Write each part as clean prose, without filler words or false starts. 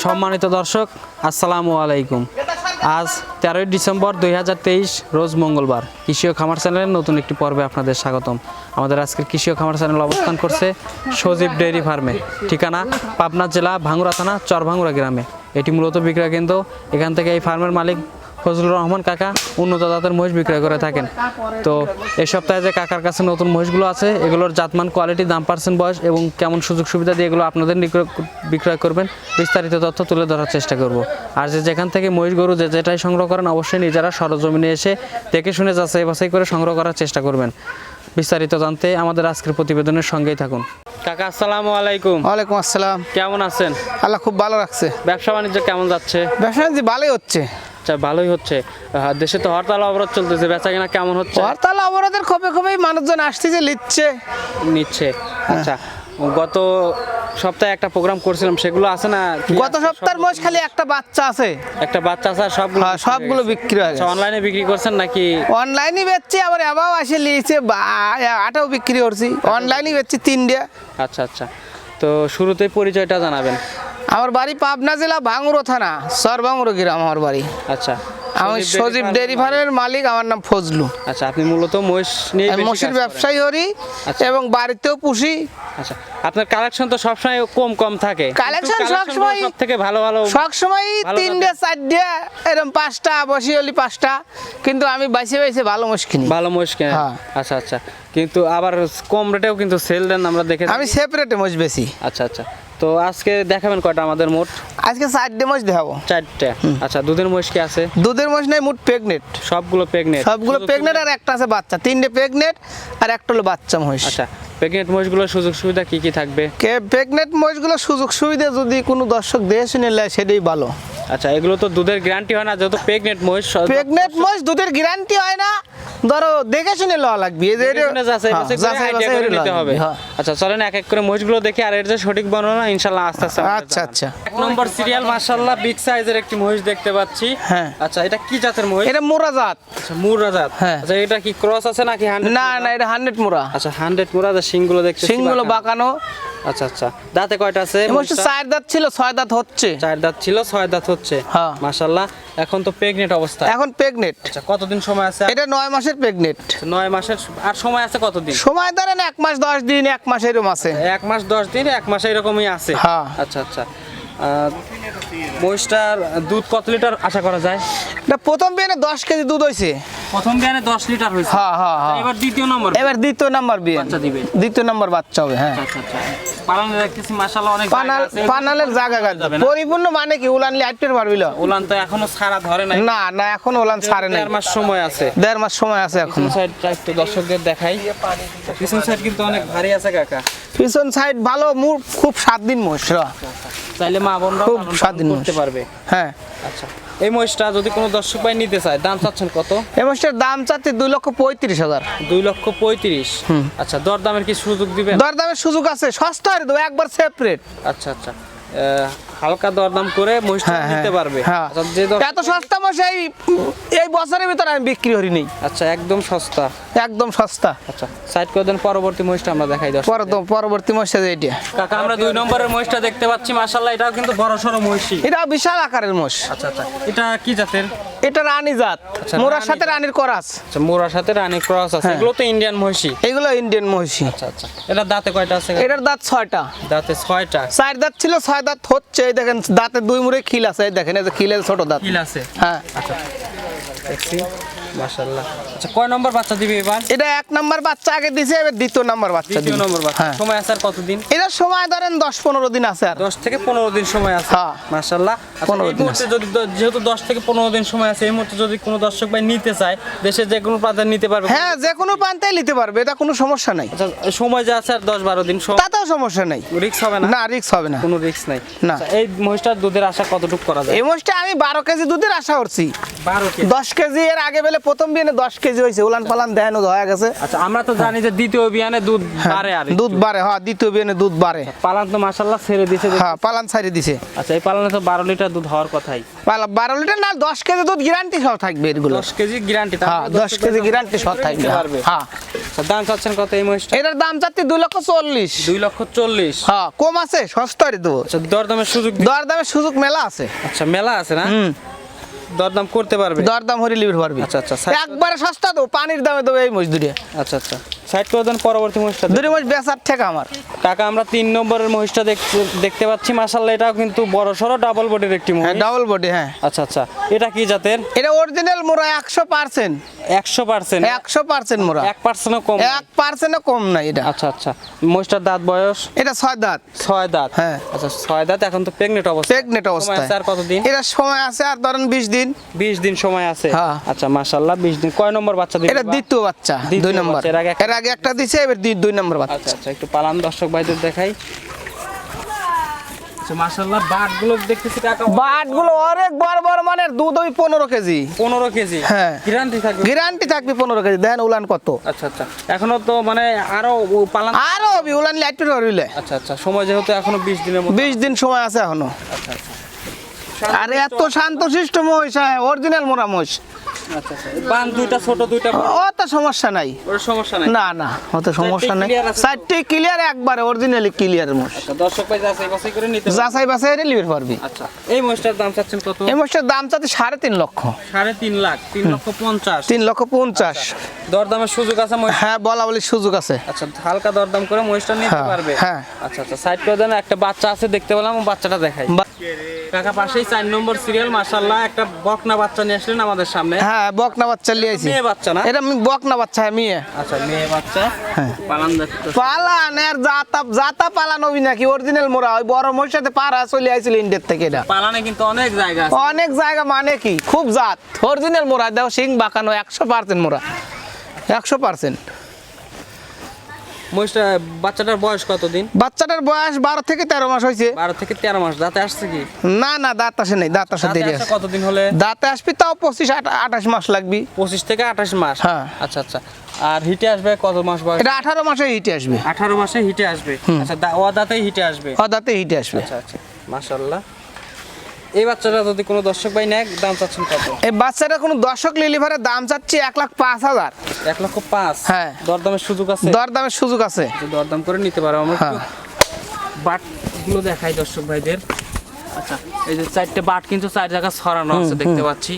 সম্মানিত দর্শক আসসালামু আলাইকুম। আজ 13 ডিসেম্বর 2023 রোজ মঙ্গলবার। কৃষি ও খামার চ্যানেলের নতুন একটি পর্বে আপনাদের স্বাগতম। আমাদের আজকের কৃষি ও খামার চ্যানেল অবস্থান করছে সজীব ডেইরি ফার্মে, ঠিকানা পাবনা জেলা ভাঙ্গুড়া থানা চরভাঙ্গুড়া গ্রামে। এটি মূলত বিক্রয় কেন্দ্র। এখান থেকে এই ফার্মের মালিক ফজলুর রহমান কাকা উন্নত জাতের মহিষ বিক্রয় করে থাকেন। তো এই সপ্তাহে যে কাকার কাছে নতুন মহিষগুলো আছে, এগুলোর জাতমান, কোয়ালিটি, দাম, পার্সেন্ট, বয়স এবং কেমন সুযোগ সুবিধা দিয়ে এগুলো আপনাদের বিক্রয় করবেন, বিস্তারিত তথ্য তুলে ধরার চেষ্টা করব। আর যেখান থেকে মহিষ গরু যেটাই সংগ্রহ করেন, অবশ্যই নিজেরা সরজমিনে এসে দেখে শুনে যাচাই বাছাই করে সংগ্রহ করার চেষ্টা করবেন। বিস্তারিত জানতে আমাদের আজকের প্রতিবেদনের সঙ্গেই থাকুন। কাকা আসসালামু আলাইকুম। ওয়ালাইকুম আসসালাম। কেমন আছেন? আল্লাহ খুব ভালো রাখছে। ব্যবসা বাণিজ্য কেমন যাচ্ছে? ব্যবসা বাণিজ্য ভালোই হচ্ছে। আচ্ছা, ভালোই হচ্ছে। দেশে তো হরতাল অবরোধ চলতেছে, বেচা কিনা কেমন হচ্ছে? হরতাল অবরোধের খোপে খোপেই মানুষজন আসতেছে, নিচ্ছে। আচ্ছা, গত সপ্তাহে একটা প্রোগ্রাম করছিলাম, সেগুলো আছে না? গত সপ্তাহের মহিষ খালি একটা বাচ্চা আছে। একটা বাচ্চা আছে, আর সবগুলো বিক্রি হয়ে গেছে। অনলাইনে বিক্রি করছেন নাকি? অনলাইনে বেচছি, আবার এবাও আসে লিয়েছে, আটাও বিক্রি করছি। অনলাইনে বেচছি 3টা। আচ্ছা আচ্ছা, তো শুরুতেই পরিচয়টা জানাবেন। আমার বাড়ি পাবনা জেলা ভাঙ্গুড়া থানা চরভাঙ্গুড়া গ্রাম আমার বাড়ি। আচ্ছা, আমি সজীব ডেইরি ফার্মের মালিক, আমার নাম ফজলু। আচ্ছা, আপনি মূলত মহিষ নিয়ে মহিষের ব্যবসায়ী করি এবং বাড়িতেও পুষি। আচ্ছা, আপনার কালেকশন তো সবসময় কম থাকে। কালেকশন সবসময় সব থেকে ভালো সবসময় 3টা 4টা এরকম 5টা, বসি হলি 5টা, কিন্তু আমি বাইসে ভালো মহিষ কিনি। ভালো মহিষ কিনে। আচ্ছা আচ্ছা, কিন্তু আবার কম রেটেও কিন্তু সেল দেন, আমরা দেখে। আমি সেপারেটে মহিষ বেশি। আচ্ছা আচ্ছা, তো আজকে দেখাবেন কয়টা আমাদের মোট? আজকে 4টে মহিষ দেখাবো। 4টে। আচ্ছা, দুধের মহিষ কি আছে? দুধের মহিষ নাই, মোট প্রেগনেন্ট। সবগুলো প্রেগনেন্ট? আর একটা আছে বাচ্চা। 3টে প্রেগনেন্ট আর একটা হলো বাচ্চা মহিষ। আচ্ছা, প্রেগনেন্ট মহিষগুলোর সুযোগ সুবিধা কি কি থাকবে? প্রেগনেন্ট মহিষগুলোর সুযোগ সুবিধা যদি কোনো দর্শক দেখে শুনে নেয় সেটাই ভালো। আচ্ছা, এগুলো তো দুধের গ্যারান্টি হয় না, যেহেতু প্রেগনেন্ট মহিষ। প্রেগনেন্ট মহিষ দুধের গ্যারান্টি হয় না, ধরো দেখে শুনে লওয়া লাগবে। নিতে হবে। আচ্ছা, চলেন এক এক করে মহিষগুলো দেখি, আর এর যে সঠিক বর্ণনা ইনশাআল্লাহ আস্তে আস্তে। আচ্ছা আচ্ছা, 1 নম্বর সিরিয়াল, মাশাআল্লাহ বিগ সাইজের একটি মহিষ দেখতে পাচ্ছি। হ্যাঁ। আচ্ছা, এটা কি জাতের মহিষ? এটা মুরা জাত। আচ্ছা, মুরা জাত। হ্যাঁ। আচ্ছা, এটা কি ক্রস আছে নাকি 100? না না, এটা 100 মুরা। আচ্ছা, 100 মুরা। শিংগুলো দেখতে, শিংগুলো বাঁকানো। আচ্ছা আচ্ছা, দাঁতে কয়টা আছে? 4 দাঁত ছিল, 6 দাঁত হচ্ছে। 4 দাঁত ছিল, 6 দাঁত হচ্ছে। হ্যাঁ, মাশাআল্লাহ। এখন তো প্রেগনেন্ট অবস্থা। এখন প্রেগনেন্ট। আচ্ছা, কতদিন সময় আছে? এটা 9 মাসের প্রেগনেন্ট। 9 মাসের। আর সময় আছে কতদিন? সময় ধরেন 1 মাস 10 দিন, 1 মাস এরকম আছে। 1 মাস 10 দিন, 1 মাস এরকমই আছে। হ্যাঁ। আচ্ছা আচ্ছা, মহিষটার দুধ কত লিটার আশা করা যায়? এটা প্রথম বিয়ানে 10 কেজি দুধ হইছে। প্রথম বিয়ানে 10 লিটার হইছে। হ্যাঁ হ্যাঁ হ্যাঁ। এবার দ্বিতীয় নম্বর বিয়ান বাচ্চা দিবে। দ্বিতীয় নম্বর বাচ্চা হবে। হ্যাঁ। আচ্ছা আচ্ছা, পালানে দেখতেছি মাশাআল্লাহ অনেক পানালের জায়গা পরিপূর্ণ, মানে কি উলানলি আইটের পারবিল? উলান তো এখনো ছাড়া ধরে নাই। না না, এখন উলান ছাড়ে নাই। 1.5 মাস সময় আছে। 1.5 মাস সময় আছে এখন। সাইডটা একটু দর্শকদের দেখাই। পিছন সাইড কিন্তু অনেক ভারী আছে কাকা। পিছন সাইড ভালো, খুব স্বাধীন মহিষ। চাইলে মা বোনরা খুব স্বাধীন করতে পারবে। হ্যাঁ। আচ্ছা, এই মহিষটা যদি কোনো দর্শক ভাই নিতে চায়, দাম চাচ্ছেন কত? এই মহিষটার দাম চাচ্ছে 2,35,000। 2,35,000। আচ্ছা, দরদামের কি সুযোগ দিবেন? দরদামের সুযোগ আছে, সস্তা হয়ে দেবো, একবার সেপারেট। আচ্ছা আচ্ছা, হালকা দরদাম করে মহিষটা নিতে পারবে। এত সস্তা মহিষ এই বছরের ভিতরে আমি বিক্রি করিনি। আচ্ছা, একদম সস্তা, একদম সস্তা। আচ্ছা, সাইড করে দেন। পরবর্তী মহিষটা আমরা দেখাই দাও। পরবর্তী মহিষটা এইটা কাকা, আমরা 2 নম্বরের মহিষটা দেখতে পাচ্ছি। মাশাআল্লাহ, এটাও কিন্তু বড়সড় মহিষী। এটা বিশাল আকারের মহিষ। আচ্ছা আচ্ছা, এটা কি জাতের? এটা রানী জাত। মোরার সাথে রানীর ক্রস। আচ্ছা, মোরার সাথে রানী ক্রস আছে। এগুলো তো ইন্ডিয়ান মহিষী। এগুলো ইন্ডিয়ান মহিষী। আচ্ছা আচ্ছা, এটা দাঁতে কয়টা আছে? এটার দাঁত 6টা। দাঁতে 6টা। 4 দাঁত ছিল, 6 দাঁত হচ্ছে। এই দেখেন দাঁতে 2 মুড়ে খিল আছে। এই দেখেন, এই যে খিলের ছোট দাঁত। খিল আছে। হ্যাঁ। আচ্ছা, দেখছি মাশাআল্লাহ। আচ্ছা, কয় নম্বর বাচ্চা দিবে এবার? এটা 1 নম্বর বাচ্চা আগে দিছে, এবার 2য় নম্বর বাচ্চা দিবে। 2য় নম্বর বাচ্চা। সময় আছে আর কতদিন? এটা সময় ধরেন 10-15 দিন আছে। আর 10 থেকে 15 দিন সময় আছে। হ্যাঁ, মাশাআল্লাহ। 15 দিন আছে। যদি যেহেতু 10 থেকে 15 দিন সময় আছে, এই মুহূর্তে যদি কোনো দর্শক ভাই নিতে চায়, দেশে যে কোনো প্রান্তে নিতে পারবে? হ্যাঁ, যে কোনো প্রান্তে নিতে পারবে, এটা কোনো সমস্যা নাই। আচ্ছা, সময় যে আছে আর 10-12 দিন, তাতেও সমস্যা নাই। রিস্ক হবে না? না, রিস্ক হবে না, কোনো রিস্ক নাই। না। এই মহিষটার দুধের আশা কতটুকু করা যায়? এই মহিষটা আমি 12 কেজি দুধের আশা করছি। 12 কেজি? 10 কেজি এর আগে বেলে প্রথম বিয়ানে 10 কেজি হয়েছে, উলান পালান দেখানো হয়ে গেছে। আচ্ছা আমরা তো জানি যে দ্বিতীয় বিয়ানে দুধ বাড়ে আর দুধ বাড়ে, হ্যাঁ দ্বিতীয় বিয়ানে দুধ বাড়ে। পালান তো মাশাআল্লাহ ছেড়ে দিয়েছে। হ্যাঁ পালান ছাড়ি দিছে। আচ্ছা এই পালানে তো 12 লিটার দুধ হওয়ার কথাই। 12 লিটার না, 10 কেজি দুধ গ্যারান্টি সহ থাকবে এগুলো। 10 কেজি গ্যারান্টি। হ্যাঁ 10 কেজি গ্যারান্টি সহ থাকবে। হ্যাঁ আচ্ছা দাম চাচ্ছেন কত এই মহিষটা? এটার দাম চাচ্ছি 2,40,000। 2,40,000। হ্যাঁ কম আছে, সস্তায় দেবো। আচ্ছা দরদামের সুযোগ দরদামের সুযোগ মেলা আছে। আচ্ছা মেলা আছে না? দরদাম করতে পারবে? দরদাম হরি লিবির পারবি। আচ্ছা আচ্ছা একবারে সস্তা দেবো, পানির দামে দেবো এই মহিষ দুটো। আচ্ছা আচ্ছা সাইড করে দেন, পরবর্তী মহিষটা দুটো মহিষ বেচার ঠেকা আমার। কাকা আমরা 3 নম্বরের মহিষটা দেখতে পাচ্ছি, মাশাআল্লাহ এটাও কিন্তু বড় সরো ডাবল বডির একটি হ্যাঁ মহিষ। Double body. হ্যাঁ আচ্ছা আচ্ছা এটা কি জাতের? এটা অরিজিনাল মোরা 100%। 100%? 100% মোরা, 1%ও কম? 1%ও কম নাই এটা। আচ্ছা আচ্ছা মহিষটার দাঁত বয়স? এটা 6 দাঁত। 6 দাঁত। হ্যাঁ আচ্ছা 6 দাঁত, এখন তো প্রেগনেন্ট অবস্থা। প্রেগনেন্ট অবস্থায়। আর কতদিন? এটা সময় আছে আর ধরেন 20 দিন। 20 দিন সময় আছে। হ্যাঁ। আচ্ছা মাশাআল্লাহ 20 দিন। কয় নম্বর বাচ্চা দিবে? এটা দ্বিতীয় বাচ্চা, দ্বিতীয় 2 নম্বর। বাচ্চা, এর আগে একটা দিছে, এবার 2 নম্বর বাচ্চা। আচ্ছা আচ্ছা একটু পালান দর্শক ভাইদের দেখাই। আচ্ছা মাশাআল্লাহ বাটগুলো দেখতেছি কাকা, বাটগুলো অনেক বড় বড়, মানে দুধ ওই 15 কেজি। 15 কেজি? হ্যাঁ গ্যারান্টি থাকবে? গ্যারান্টি থাকবে 15 কেজি। দেখেন উলান কত। আচ্ছা আচ্ছা এখনো তো মানে আরো পালান? আরো হবে উলান লাইট হইলে। আচ্ছা আচ্ছা সময় যেহেতু এখনো 20 দিনের মতো। 20 দিন সময় আছে এখনো। আচ্ছা আচ্ছা আরে এত শান্তশিষ্ট মহিষ, হ্যাঁ অরিজিনাল মোরা মহিষ। আচ্ছা আচ্ছা বান দুইটা ছোট দুইটা বড়? অত সমস্যা নাই। ওর সমস্যা নাই? না না অত সমস্যা নাই। clear আছে তো? চারটে ক্লিয়ার, একবারে অরিজিনালি ক্লিয়ার মহিষ। আচ্ছা দর্শক ভাই যাচাই বাছাই করে নিতে পারবে। যাচাই বাছাই রে লিবির পারবি। আচ্ছা এই মহিষটার দাম চাচ্ছেন কত? এই মহিষটার দাম চাচ্ছি 3.5 লক্ষ। 3.5 লাখ? 3,50,000? 3,50,000। দরদামের সুযোগ আছে মহিষ? হ্যাঁ বলা বলির সুযোগ আছে। আচ্ছা হালকা দরদাম করে মহিষটা নিতে হ্যাঁ, পারবে? হ্যাঁ। আচ্ছা আচ্ছা সাইড করে দেন। একটা বাচ্চা আছে দেখতে পেলাম, বাচ্চাটা দেখাই। কাকা পাশেই 4 নম্বর সিরিয়াল, মাশাআল্লাহ একটা বকনা বাচ্চা নিয়ে আসলেন আমাদের সামনে। হ্যাঁ বকনা বাচ্চা লিয়ে আইছি। মেয়ে বাচ্চা না? এটা বকনা বাচ্চা, হ্যাঁ মেয়ে। আচ্ছা মেয়ে বাচ্চা। পালান দেখতে পালান এর জাতা পালান হবি নাকি? অরিজিনাল মোরা ওই বড় মহিষের সাথে পাড়া চলে আইছিল ইন্ডিয়ার থেকে। এটা পালানে কিন্তু অনেক জায়গা আছে। অনেক জায়গা, মানে কি খুব জাত অরিজিনাল মোরা। দেখো সিং বাঁকানো, 100% মোরা, 100%। মহিষটা বাচ্চাটার বয়স কতদিন? বাচ্চাটার বয়স 12 থেকে 13 মাস হয়েছে। 12 থেকে 13 মাস। দাঁতে আসছে কি? না না দাঁত আসে নাই, দাঁত আসে দাঁতে দেরি আসা আছে। কতদিন হলে? দাঁতে আসবি তাও 25-28 মাস লাগবি। 25 থেকে 28 মাস? হ্যাঁ। আচ্ছা আচ্ছা আর হিটে আসবে কত মাস বয়স? এটা 18 মাসে হিটে আসবে। 18 মাসে হিটে আসবে। আচ্ছা ও দাঁতেই হিটে আসবে? দাঁতে হিটে আসবে। আচ্ছা আচ্ছা মাশাআল্লাহ। এই বাচ্চাটা যদি কোনো দর্শক ভাই নেয় দাম চাচ্ছেন কত? এই বাচ্চাটা কোনো দর্শক লিলিভারের দাম চাচ্ছি 1,05,000। 1,05,000? হ্যাঁ। দরদামের সুযোগ আছে? দরদামের সুযোগ আছে। দরদাম করে নিতে পারো। আমরা হ্যাঁ। বাটগুলো দেখাই দর্শক ভাইদের। আচ্ছা এই যে 4টে বাট কিন্তু 4 জায়গা ছড়ানো আছে দেখতে পাচ্ছি।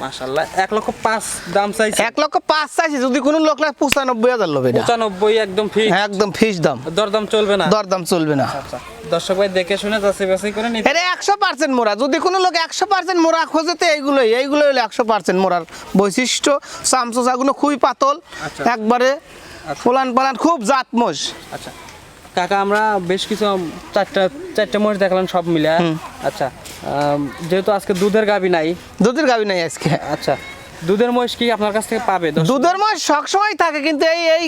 মাশাআল্লাহ 1,05,000 দাম চাইছে? 1,05,000 চাইছি, যদি কোনো লোক 95,000 লোক। এটা 95 একদম ফিক্স? একদম ফিক্স দাম। দরদাম চলবে না? দরদাম চলবে না। আচ্ছা দর্শক ভাই দেখে শুনে যাচাই বাছাই করে নিতে। এটা 100% মোরা। যদি কোনো লোক 100% মোরা খোঁজে তো এইগুলোই হলো 100% মোরার বৈশিষ্ট্য। চামচোচাগুলো খুবই পাতল, আচ্ছা। একবারে পোলান পালান, খুব জাত মোষ। আচ্ছা কাকা আমরা বেশ কিছু চারটা মহিষ দেখলাম সব মিলে। আচ্ছা যেহেতু আজকে দুধের গাবি নাই, দুধের গাবি নাই আজকে। আচ্ছা দুধের মহিষ কি আপনার কাছ থেকে পাবে? দুধের মহিষ সবসময় থাকে, কিন্তু এই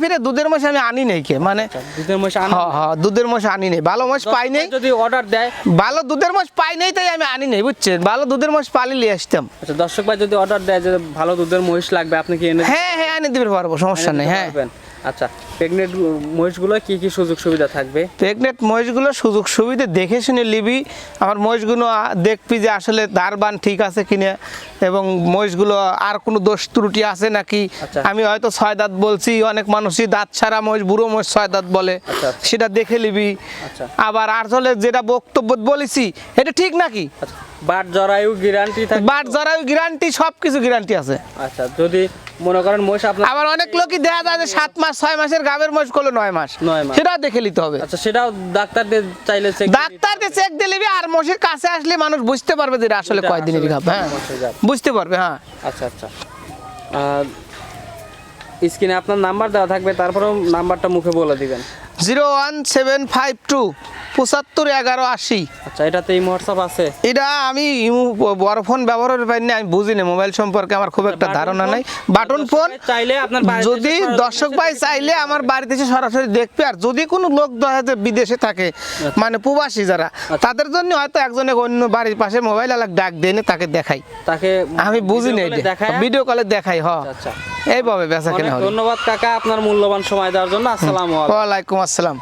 ফিরে দুধের মহিষ আমি আনি নাই কে, মানে দুধের মহিষ হ্যাঁ দুধের মহিষ আনি নাই। ভালো মহিষ পাই নাই, যদি অর্ডার দেয় ভালো দুধের মহিষ পাই নাই তাই আমি আনি নাই, বুঝছেন? ভালো দুধের মহিষ পালি নিয়ে আসতাম। আচ্ছা দর্শক ভাই যদি অর্ডার দেয় যে ভালো দুধের মহিষ লাগবে, আপনি কি এনে হ্যাঁ হ্যাঁ এনে দিতে পারবো, সমস্যা নেই। হ্যাঁ পারবেন? আচ্ছা প্রেগনেন্ট মহিষগুলো কি কি সুযোগ সুবিধা থাকবে? প্রেগনেন্ট মহিষগুলো সুযোগ সুবিধা দেখে শুনে নিবি। আমার মহিষগুলো দেখবি যে আসলে ধারবান ঠিক আছে কিনা, এবং মহিষগুলো আর কোনো দোষ ত্রুটি আছে নাকি। আচ্ছা। আমি হয়তো 6 দাঁত বলছি, অনেক মানুষই দাঁত ছাড়া মহিষ, বুড়ো মহিষ 6 দাঁত বলে। আচ্ছা। সেটা দেখে নিবি। আচ্ছা। আবার আসলে যেটা বক্তব্য বলেছি এটা ঠিক নাকি। আচ্ছা বাট জরায়ু গ্যারান্টি থাকবে? বাট জরায়ু গ্যারান্টি, সব কিছু গ্যারান্টি আছে। আচ্ছা যদি মনে করেন মহিষ আপনার আবার অনেক লোকই দেখা যায় যে 7 মাস 6 মাসের গাবের মহিষ করলো 9 মাস, 9 মাস। সেটাও দেখে নিতে হবে। আচ্ছা সেটাও ডাক্তার দিয়ে চাইলে চেক ডাক্তারকে চেক দিয়ে নিবি, আর মহিষের কাছে আসলে মানুষ বুঝতে পারবে যে এটা আসলে এটা কয়দিনের আসলে গাব। হ্যাঁ মহিষের গাব। বুঝতে পারবে। হ্যাঁ আচ্ছা আচ্ছা স্ক্রিনে আপনার নাম্বার দেওয়া থাকবে, তারপরেও নাম্বারটা মুখে বলে দিবেন। 01752 751180। আচ্ছা, এটাতে এই হোয়াটসঅ্যাপ আছে? এটা আমি বড় ফোন ব্যবহারের পারি না, আমি বুঝি না মোবাইল সম্পর্কে, আমার খুব একটা ধারণা নাই। বাটন ফোন চাইলে আপনার যদি দর্শক ভাই চাইলে আমার বাড়িতে এসে সরাসরি দেখবে। আর যদি কোনো লোক হয়তো বিদেশে থাকে, মানে প্রবাসী যারা, তাদের জন্য হয়তো একজনে অন্য বাড়ির পাশে মোবাইল আলাদা ডাক দেয় তাকে দেখাই, তাকে আমি বুঝি না এটা ভিডিও কলে দেখাই। আচ্ছা, এইভাবে বেচা কেনা হবে। ধন্যবাদ কাকা আপনার মূল্যবান সময় দেওয়ার জন্য। আসসালামু আলাইকুম। ওয়ালাইকুম আসসালাম।